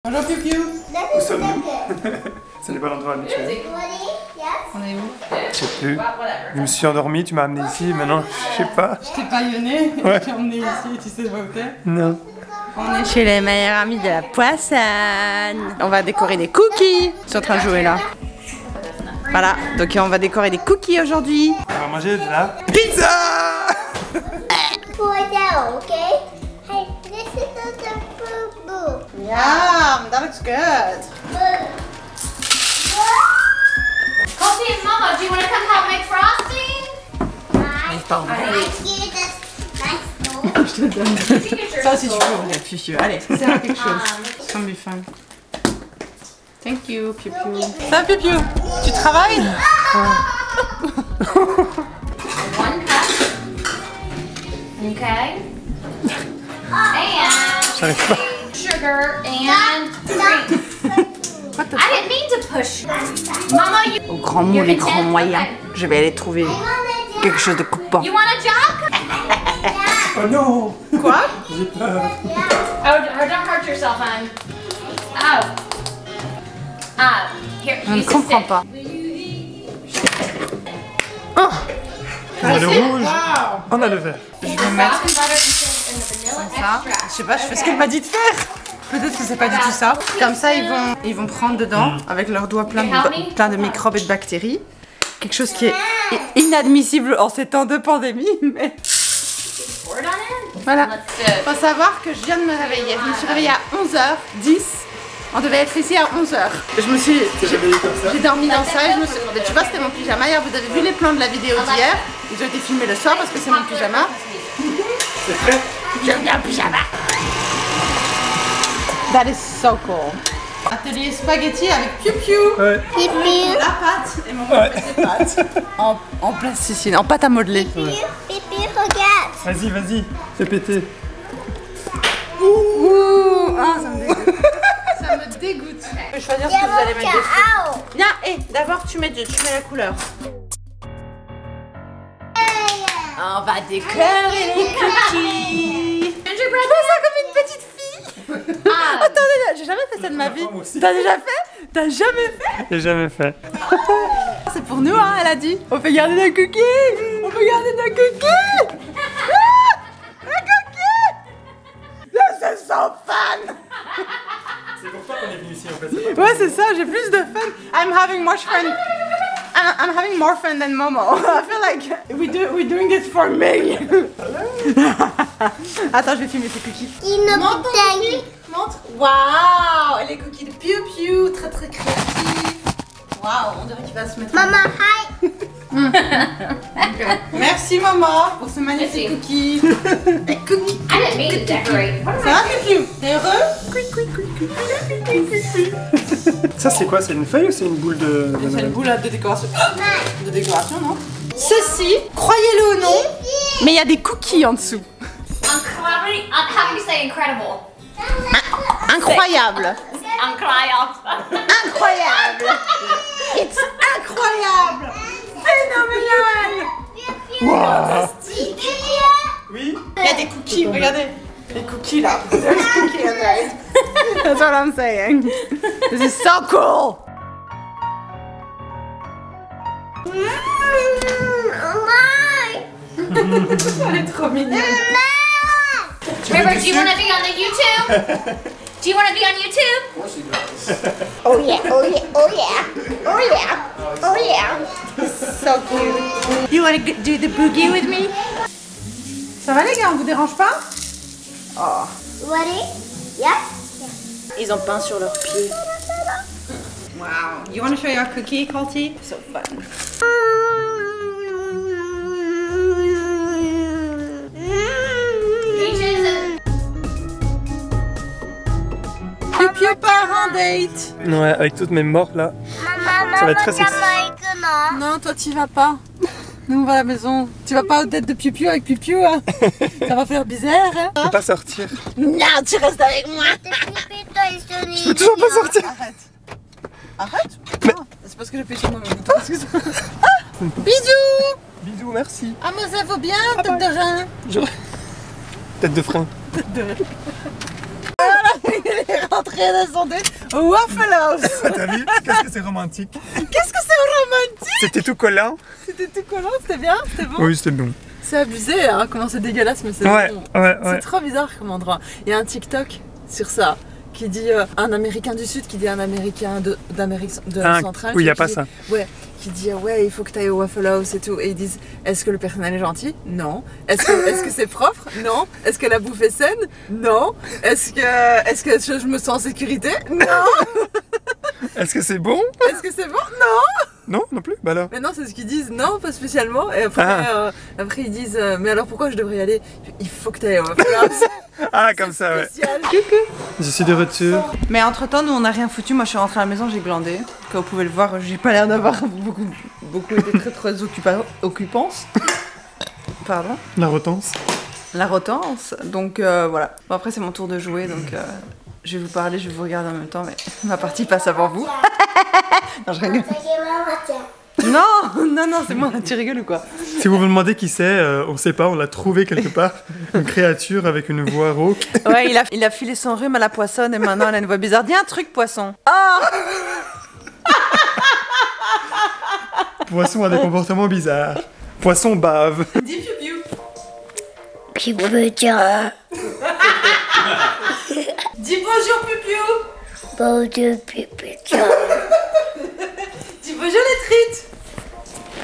Bonjour Piu-Piu. Où sommes-nous? Ce n'est pas l'endroit habituel. On est où? Je sais plus. Je me suis endormi, tu m'as amené ici, maintenant je sais pas. Je t'ai paillonné, Ouais. je t'ai emmené ici, tu sais où t'es? Non. On est chez les meilleurs amis de la poissonne. On va décorer des cookies. Je suis en train de jouer là. Voilà, donc on va décorer des cookies aujourd'hui. On va manger de la pizza. Yum, that looks good. Coffee and Mama, do you want to come help make frosting? Je te donne. Ça si tu peux ouvrir, Piu-Piu. Allez, sers à quelque chose. It's gonna be fun. Thank you, Piu-Piu. Ça va, Piu-Piu? Tu travailles? One cup. Okay. And sugar and cream. I didn't mean to push. Mama, you. Au grand mot, les grands moyens. Je vais aller trouver quelque chose de coupant. You want a jug? Oh non. Quoi? J'ai peur. Oh, don't hurt yourself, hon. Oh. Here, On ne use this comprend stick. pas. On a le rouge. On a le vert. Je vais mettre Salt and butter and the vanilla ça. extract. Je sais pas, je fais ce qu'elle m'a dit de faire. Peut-être que c'est pas du tout ça. Comme ça, ils vont prendre dedans, avec leurs doigts plein de microbes et de bactéries. Quelque chose qui est inadmissible en ces temps de pandémie, mais... Pour it on in. Voilà. Let's do it. Faut savoir que je viens de me réveiller. Je me suis réveillée à 11h10. On devait être ici à 11h. J'ai dormi dans ça et je me suis demandé, tu vois, c'était mon pyjama. Hier, vous avez vu les plans de la vidéo d'hier. Ils ont été filmés le soir parce que c'est mon pyjama. C'est prêt? J'aime bien le pyjama. That is so cool. Atelier spaghetti avec Piu-Piu. Ouais. La pâte et maman fait ses pâtes en plasticine, en pâte à modeler. Vas-y, vas-y. Fais péter. Ouh, ah, ça me dégoûte. Ça me dégoûte. Je vais choisir ce que vous allez mettre dessus. Viens, d'abord tu mets la couleur. On va décorer les cookies. Je fais ça comme une petite fille. Attendez, j'ai jamais fait ça de ma vie. Moi aussi. T'as déjà fait? T'as jamais fait? J'ai jamais fait. C'est pour nous, hein, elle a dit. On peut garder nos cookies. On peut garder nos cookies. Ah, un cookie. This is so fun. C'est pour toi qu'on est venu ici en fait. C'est pas Ouais, c'est ça, j'ai plus de fun. I'm having more fun. I'm having more fun than Momo. I feel like we're doing this for me. Attends, je vais filmer tes cookies. Montre ton cookie. Montre. Waouh, et les cookies de Piu-Piu, très très créatifs. Waouh, on dirait qu'il va se mettre. Mama, hi. Okay. Merci maman pour ce magnifique cookie. Cookie. I didn't mean to decorate. What am Ça va Piu-Piu? T'es heureux? Ça c'est quoi? C'est une feuille ou c'est une boule de... C'est une boule de décoration. De décoration, non? Ceci, croyez-le ou non, mais il y a des cookies en dessous. How do you say incredible? Incroyable. Incroyable. Incroyable. It's incroyable. Phénoménal. Wow. Oui. Il y a des cookies, regardez. Les cookies là. There's cookies in there. That's what I'm saying. This is so cool. Elle est trop mignonne. River, do you want to be on the YouTube? Do you want to be on YouTube? Oh yeah, oh yeah, oh yeah, oh yeah, oh yeah. So cute. You want to do the boogie with me? Ça va les gars, on vous dérange pas? Oh. Ready? Yep. Ils ont peint sur leurs pieds. Wow. You want to show your cookie, Colty? So fun. Piu-Piu part en date. Ouais, avec toutes mes morts là. Ça va être très sexy. Non, toi t'y vas pas. Nous on va à la maison. Tu vas pas aux dates de Piu-Piu avec Piu-Piu, hein? Ça va faire bizarre, hein? Je peux pas sortir. Non, tu restes avec moi. Je peux toujours pas sortir. Arrête. Arrête? Mais- Ah, c'est parce que j'ai péché moi même. Excuse-moi. Bisous. Bisous, merci. Amusez-vous bien, tête de rein. Tête de frein. Tête de rein. Voilà, il est rentré Adrien descendait au Waffle House. T'as vu? Qu'est-ce que c'est romantique? Qu'est-ce que c'est romantique? C'était tout collant. C'était tout collant, c'était bien, c'était bon. Oui, c'était bon. C'est abusé, hein, comment c'est dégueulasse, mais c'est bon. C'est trop bizarre comme endroit. Il y a un TikTok sur ça qui dit un Américain du Sud qui dit un Américain d'Amérique centrale. Oui, il n'y a pas ça. Ouais, qui dit ouais, il faut que tu ailles au Waffle House et tout. Et ils disent est-ce que le personnel est gentil? Non. Est-ce que c'est propre? Non. Est-ce que la bouffe est saine? Non. Est-ce que je me sens en sécurité? Non. Est-ce que c'est bon? Est-ce que c'est bon? Non. Non, non plus? Bah alors. Mais non, c'est ce qu'ils disent, non, pas spécialement. Et après, après ils disent, mais alors pourquoi je devrais y aller? Il faut que tu ailles au Waffle House. Ah, comme ça, ouais. Je suis de retour. Mais entre temps, nous on n'a rien foutu. Moi je suis rentrée à la maison, j'ai glandé. Comme vous pouvez le voir, j'ai pas l'air d'avoir beaucoup été très occupance. Pardon. La retence. La retence. Donc voilà. Bon, après, c'est mon tour de jouer, donc je vais vous parler, je vais vous regarder en même temps, mais ma partie passe avant vous. Non, je rigole. Non, c'est moi, tu rigoles ou quoi? Si vous vous demandez qui c'est, on sait pas, on l'a trouvé quelque part. Une créature avec une voix rauque. Ouais, il a filé son rhume à la poissonne et maintenant elle a une voix bizarre. Dis un truc, poisson. Oh. Poisson a des comportements bizarres. Poisson bave. Dis piou-piou. Piou-piou. Dis bonjour, piou-piou. Bonjour, piou-piou. Dis bonjour les trites.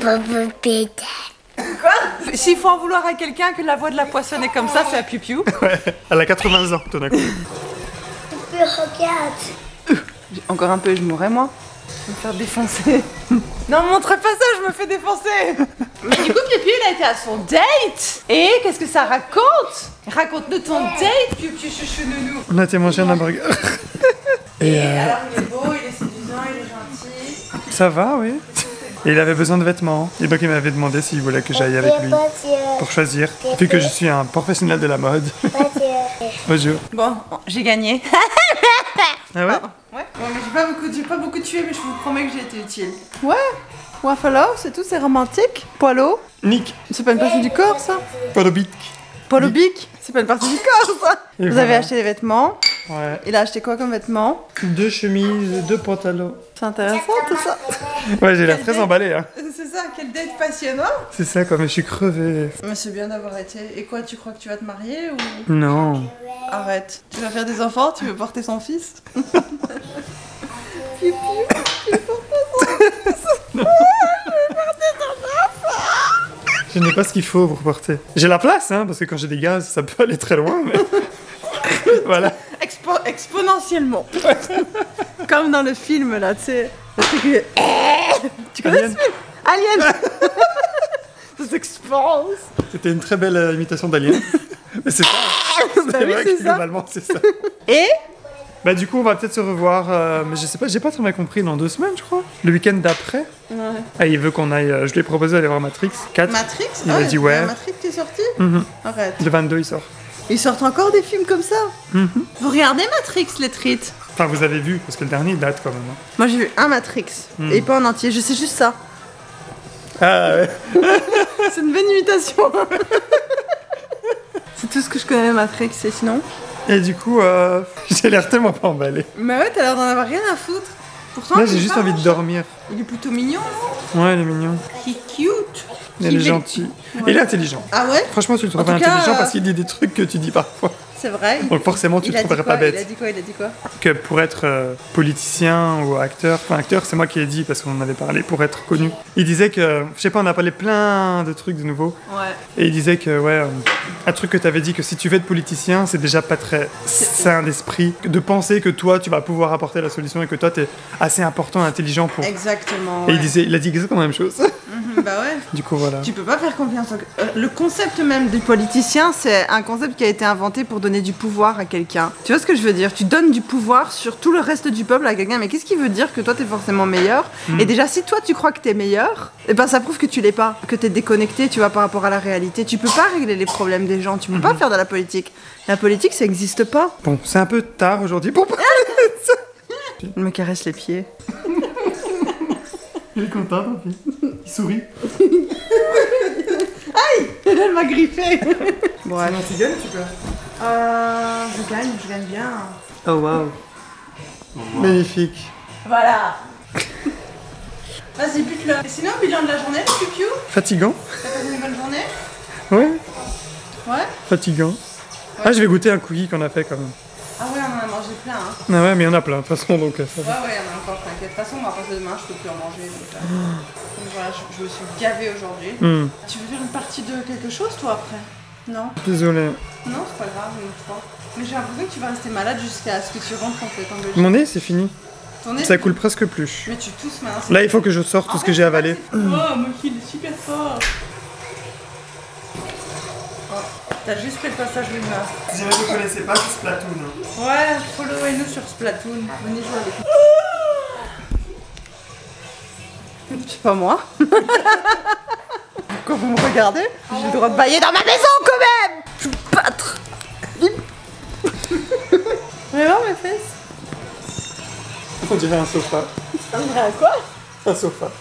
Bonjour, pétard. Quoi? S'il faut en vouloir à quelqu'un que la voix de la poissonne est comme ça, c'est à piou-piou. Ouais, elle a 80 ans, tout d'un coup. Piou-piou, regarde. Encore un peu, je mourrais moi. Je vais me faire défoncer. Non, montre pas ça, je me fais défoncer. Mais du coup, Piu-Piu, il a été à son date. Et qu'est-ce que ça raconte? Raconte-nous ton date, Piu-Piu, chouchou nounou. On a été manger un hamburger. Et alors, il est beau, il est séduisant, il est gentil. Ça va, oui. Et il avait besoin de vêtements. Et donc il m'avait demandé s'il voulait que j'aille avec lui pour choisir. Vu que je suis un professionnel de la mode. Bonjour. Bon, j'ai gagné. Ah ouais? Ouais. Bon, mais j'ai pas beaucoup tué, mais je vous promets que j'ai été utile. Ouais. Waffle House, c'est tout, c'est romantique. Poilo. Nick. C'est pas une partie du corps, ça? Polobic. Polobic. C'est pas une partie du corps, ça. Et vous voilà. avez acheté des vêtements. Ouais. Il a acheté quoi comme vêtements? 2 chemises, 2 pantalons. C'est intéressant tout ça. Ouais, j'ai l'air très emballé, hein. C'est ça, quel date passionnant. C'est ça, comme je suis crevé. Mais c'est bien d'avoir été. Et quoi, tu crois que tu vas te marier ou... Non. Arrête. Tu vas faire des enfants? Tu veux porter son fils? Piu-piu, tu veux porter son fils? Je n'ai pas ce qu'il faut pour porter. J'ai la place, hein, parce que quand j'ai des gaz, ça peut aller très loin, mais... Voilà. Exponentiellement. Comme dans le film, là, tu sais. Tu connais Alien. ce film? Alien. Ça s'expanse. C'était une très belle imitation d'Alien. Mais c'est ça. Bah oui, vrai c'est que ça. globalement, c'est ça. Et Bah du coup, on va peut-être se revoir, mais je sais pas, j'ai pas très bien compris, dans 2 semaines, je crois. Le week-end d'après. ouais. Ah, il veut qu'on aille... je lui ai proposé d'aller voir Matrix 4. Matrix? Il a dit ouais. Matrix qui est sorti? Arrête. Le 22, il sort. Ils sortent encore des films comme ça? Vous regardez Matrix, les trites? Enfin, vous avez vu, parce que le dernier, il date quand même. Hein. Moi j'ai vu un Matrix, et pas en entier, je sais juste ça. Ah ouais. C'est une bonne imitation. C'est tout ce que je connais de Matrix, et sinon? Et du coup, j'ai l'air tellement pas emballé. Mais ouais, t'as l'air d'en avoir rien à foutre. Pourtant, Là, il j'ai est juste pas envie de moche. dormir. Il est plutôt mignon, non? Ouais, il est mignon. Il est cute. Il est gentil. Il est intelligent. Ah ouais? Franchement, tu le trouves En pas tout cas, intelligent parce qu'il dit des trucs que tu dis parfois. C'est vrai. Donc forcément, tu le trouverais pas bête. Il a dit quoi? Que pour être politicien ou acteur, enfin acteur, c'est moi qui ai dit parce qu'on en avait parlé, pour être connu. Il disait que, je sais pas, on a parlé plein de trucs de nouveau. Ouais. Et il disait que, ouais, un truc que t'avais dit, que si tu veux être politicien, c'est déjà pas très sain d'esprit. De penser que toi, tu vas pouvoir apporter la solution et que toi, t'es assez important et intelligent pour... Exactement. Et Ouais. il a dit exactement la même chose. Bah ouais. Du coup, voilà. Tu peux pas faire confiance. Le concept même du politicien, c'est un concept qui a été inventé pour donner du pouvoir à quelqu'un. Tu vois ce que je veux dire? Tu donnes du pouvoir sur tout le reste du peuple à quelqu'un, mais qu'est-ce qui veut dire que toi t'es forcément meilleur? Et déjà, si toi tu crois que t'es meilleur, et ben ça prouve que tu l'es pas, que t'es déconnecté, tu vois, par rapport à la réalité. Tu peux pas régler les problèmes des gens, tu peux pas faire de la politique. La politique, ça existe pas. Bon, c'est un peu tard aujourd'hui pour parler de ça. Il me caresse les pieds. Il est content, ton fils. Il sourit. Elle m'a griffé. Bon, Sinon, tu gagnes, tu peux. je gagne bien. Oh, waouh. Magnifique. Voilà. Vas-y, bute-le. Et sinon, bilan de la journée, Piu-Piu? Fatigant. T'as passé une bonne journée? Ouais, Ouais. fatigant. Ah, je vais goûter un cookie qu'on a fait quand même. Ah ouais, on en a mangé plein, hein. Ah ouais, mais il y en a plein de toute façon, donc ça Ouais, va. ouais, il y en a encore, t'inquiète. De toute façon, on va passer demain, je peux plus en manger. Donc voilà, je me suis gavée aujourd'hui. Tu veux faire une partie de quelque chose, toi, après? Non? Désolé. Non, c'est pas grave, une autre fois. Mais j'ai l'impression que tu vas rester malade jusqu'à ce que tu rentres en fait en Belgique. Mon nez, c'est fini. Ton nez, Ça coule presque plus. Mais tu tousses maintenant. Là, il faut que je sorte tout ce que j'ai avalé. Oh, mon il est super fort. Oh, t'as juste fait le passage lunaire. Si jamais vous ne connaissez pas, c'est Splatoon. Ouais, followez-nous sur Splatoon. Venez jouer avec nous. C'est pas moi. Quand vous me regardez, j'ai le droit de bailler dans ma maison quand même. Je vais me battre. Mais voir mes fesses. On dirait un sofa. On dirait à quoi? Un sofa.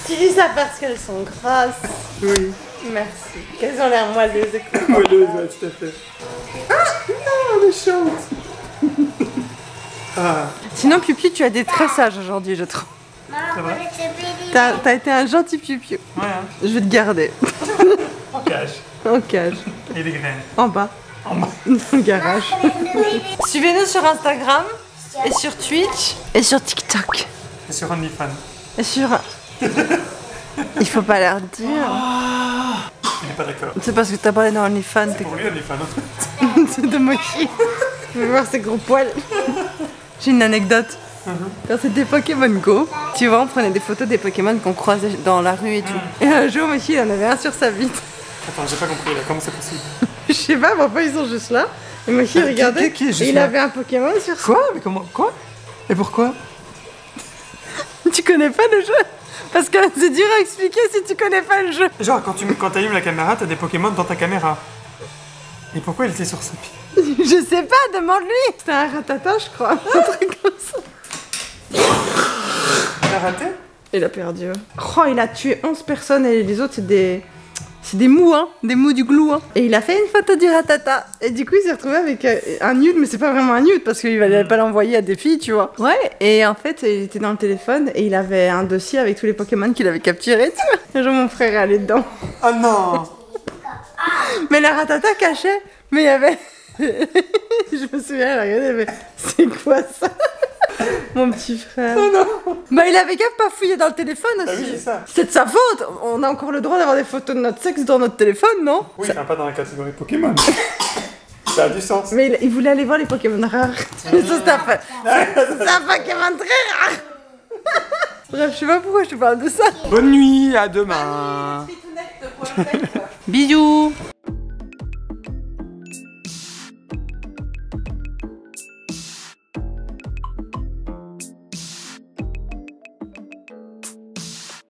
Tu dis ça parce qu'elles sont grasses. Oui. Merci. Qu'elles ont l'air moelleuses et cool. Moelleuse, ouais, tout à fait. Ah, méchante. Ah. Sinon, Piu-Piu, tu as des tressages aujourd'hui, je trouve. Ça va? T'as été un gentil Piu-Piu. Ouais, hein. Je vais te garder. En cage. En cage. Et des graines. En bas. En bas. Dans le garage. Suivez-nous sur Instagram, et sur Twitch, et sur TikTok. Et sur OnlyFans. Et sur... Il faut pas leur dire. Il n'est pas d'accord. C'est parce que t'as parlé dans OnlyFans. Pour lui, OnlyFans. C'est de moquer. Je veux voir ses gros poils. J'ai une anecdote. Quand c'était Pokémon Go, tu vois, on prenait des photos des Pokémon qu'on croisait dans la rue et tout. Et un jour, monsieur, il en avait un sur sa vitre. Attends, j'ai pas compris là, comment c'est possible? Je sais pas, parfois ils sont juste là. Et monsieur, regardez, qui est juste et il là avait un Pokémon sur sa... Quoi? Mais comment? Quoi? Et pourquoi? Tu connais pas le jeu? Parce que c'est dur à expliquer si tu connais pas le jeu. Genre, quand t'allumes la caméra, t'as des Pokémon dans ta caméra. Et pourquoi il était sur sa pied? Je sais pas, demande-lui. C'était un ratata, je crois. Un truc comme ça. Il a raté? Il a perdu. Oh, il a tué 11 personnes et les autres, c'est des... C'est des mous, hein, des mous du glou, hein. Et il a fait une photo du ratata. Et du coup, il s'est retrouvé avec un nude, mais c'est pas vraiment un nude parce qu'il allait pas l'envoyer à des filles, tu vois. Ouais, et en fait, il était dans le téléphone et il avait un dossier avec tous les Pokémon qu'il avait capturés, tu vois. Un jour, mon frère est allé dedans. Oh non! Mais la ratata cachait. Mais il y avait... Je me souviens, elle a regardé, mais c'est quoi ça? Mon petit frère. Oh non. Bah il avait qu'à pas fouiller dans le téléphone aussi. Ah oui, c'est ça. C'est de sa faute. On a encore le droit d'avoir des photos de notre sexe dans notre téléphone, non? Oui, enfin pas dans la catégorie Pokémon. Ça a du sens. Mais il voulait aller voir les Pokémon rares. Ça, c'est un Pokémon très rare. Bref, je sais pas pourquoi je te parle de ça. Bonne nuit, à demain. Bisous.